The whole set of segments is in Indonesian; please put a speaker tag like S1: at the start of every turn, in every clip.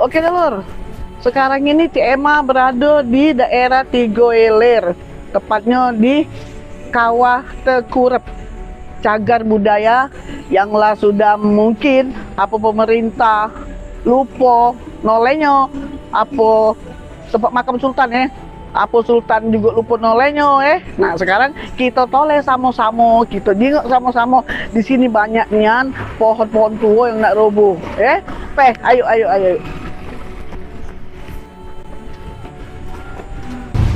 S1: Oke Lur, sekarang ini Cema berada di daerah Tigo Ilir, tepatnya di Kawah Tekurep, cagar budaya yang lah sudah mungkin apa pemerintah lupa nolenyo, apa tempat makam sultan apa sultan juga lupa nolenyo Nah sekarang kita toleh sama-sama, kita jengok sama-sama. Di sini banyak nian pohon-pohon tua yang nak roboh ayo.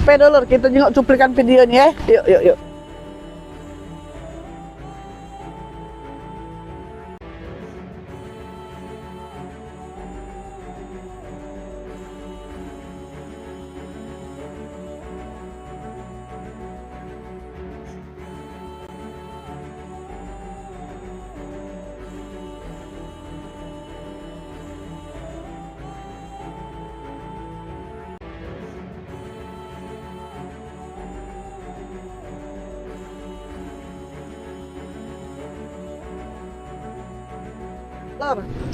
S1: Pedolor, kita jengok cuplikan videonya yuk.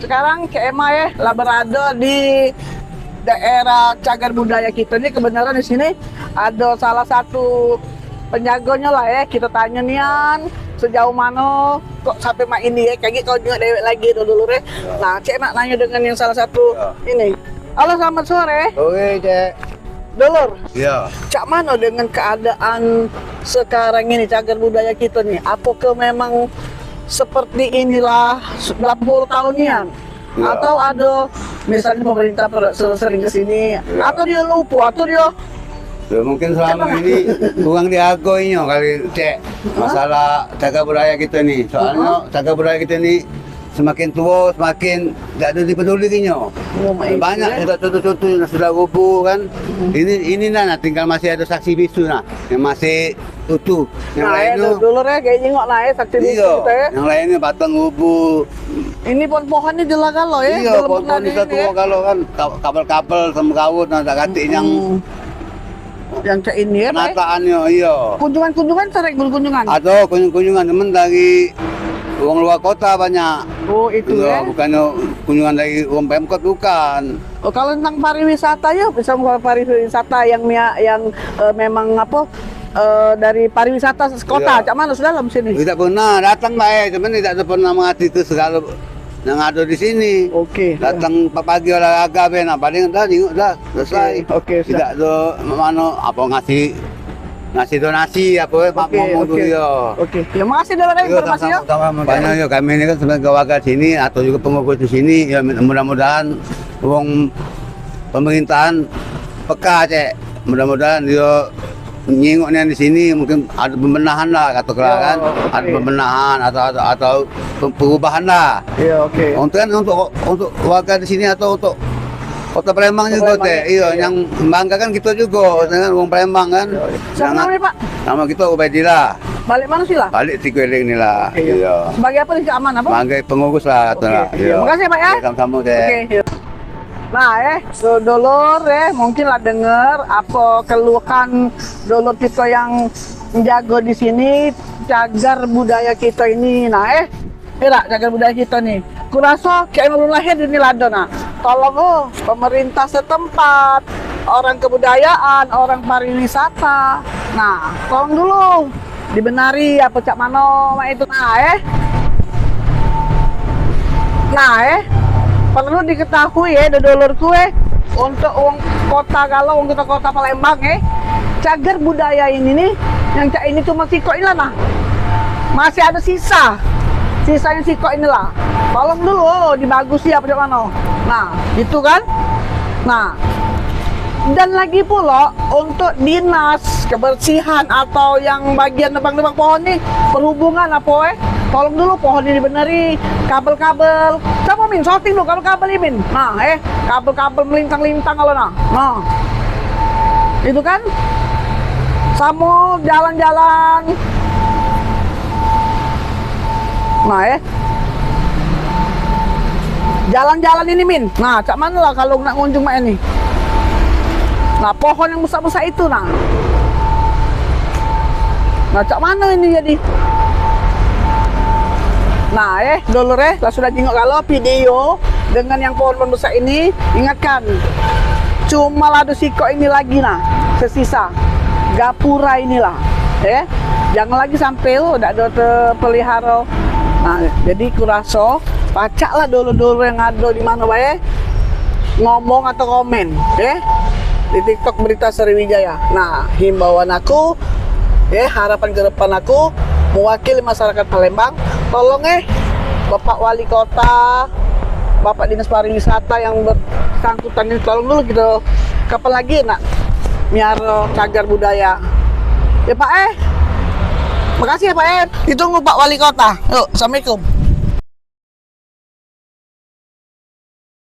S1: Sekarang Cema lah berada di daerah cagar budaya kita ini. Kebenaran di sini ada salah satu penjaganya lah kita tanya nian sejauh mana kok sampai mak ini kayak gitu juga dewek lagi dulu Nah Cek nak nanya dengan yang salah satu ini. Halo selamat sore.
S2: Oke Cek.
S1: Dulur.
S2: Iya.
S1: Cak mana dengan keadaan sekarang ini cagar budaya kita nih? Apakah memang seperti inilah 90 tahunian?
S2: Ya.
S1: Atau ada misalnya pemerintah sering kesini atau dia lupa atau dia
S2: Mungkin selama ini kurang diagoinya kali Cek masalah cagar budaya kita nih. Soalnya cagar budaya kita nih semakin tua semakin tidak ada dipedulinya. Banyak sudah contoh-contoh yang sudah rubuh kan. Ini nah tinggal masih ada saksi bisu nah yang masih utuh. Yang lainnya
S1: dulu kayak nyengok saksi bisu kita
S2: Yang lainnya batang rubuh.
S1: Ini pohon-pohonnya jelas kalau
S2: Iya, pohon-pohon itu tua kalau kan kabel-kabel sama kawut nah tak ganti
S1: yang cek ini
S2: penataannya iya.
S1: Kunjungan sering berkunjungan.
S2: Atau kunjungan teman dari uang luar kota banyak.
S1: Oh itu
S2: bukan kunjungan dari uang Pemkot bukan.
S1: Oh kalau tentang pariwisata bisa pariwisata yang memang apa dari pariwisata kota, cak mana sudah dalam sini?
S2: Tidak pernah datang baik, cuman tidak pernah mengerti itu segala yang ada di sini.
S1: Oke.
S2: Datang pagi olahraga benar, paling dah selesai.
S1: Oke.
S2: Tidak ada mana apa ngasih donasi apa ngomong dulu ya.
S1: Oke. Ya makasih dulu informasi ya.
S2: Banyak ya kami ini kan sebagai warga sini atau juga pengurus di sini ya mudah-mudahan uang pemerintahan peka Cek. Mudah-mudahan dia nyingoknya di sini mungkin ada pembenahan lah katakanlah kan. Ada pembenahan atau perubahan lah.
S1: Iya, oke.
S2: Untuk warga di sini atau untuk Kota Palembang juga Teh. Iya, yang membanggakan kita juga dengan wong Palembang kan.
S1: Siapa namanya Pak?
S2: Nama kita Ubaidillah.
S1: Balik mana sih lah?
S2: Balik Tigo Ilir ini lah. Iya.
S1: Sebagai apa nih aman apa?
S2: Sebagai pengurus lah katalah.
S1: Iya. Makasih Pak ya.
S2: Sama-sama Teh.
S1: Oke. Nah dulur mungkin lah dengar apa keluhan dulur kita yang menjaga di sini cagar budaya kita ini. Nah cagar budaya kita nih. Kurasa kayak belum lahir di Lado nah. Tolong pemerintah setempat, orang kebudayaan, orang pariwisata. Nah, tolong dulu dibenari apa cak mano itu perlu diketahui dulurku untuk uang kota kalau uang kota Palembang cagar budaya ini nih yang cak ini cuma siko ini lah masih ada sisanya siko inilah tolong dulu dibagusi apa cak mano itu kan dan lagi pula untuk dinas kebersihan atau yang bagian nebang-nebang pohon nih perhubungan tolong dulu pohon ini dibeneri kabel-kabel siapa min sorting dulu kabel-kabel ini min kabel-kabel melintang-lintang kalau itu kan sama jalan-jalan jalan-jalan ini min cak mana lah kalau nak ngunjung mak ini pohon yang besar-besar itu cak mana ini jadi dulur lah sudah jengok kalau video dengan yang pohon-pohon besar ini, ingatkan, cuma lado siko ini lagi nah, sesisa gapura inilah, ya. Jangan lagi sampai udah ada terpelihara. Nah, jadi kuraso bacalah dulu yang ada di mana bae, ngomong atau komen, ya. Di TikTok Berita Sriwijaya. Nah, himbauan aku, ya, harapan ke depan aku mewakili masyarakat Palembang, tolong Bapak Wali Kota, Bapak Dinas Pariwisata yang bersangkutan ini tolong dulu gitu. Kapan lagi nak miara cagar budaya? Ya Pak Makasih ya Pak Ditunggu Pak Wali Kota. Yuk, Assalamualaikum.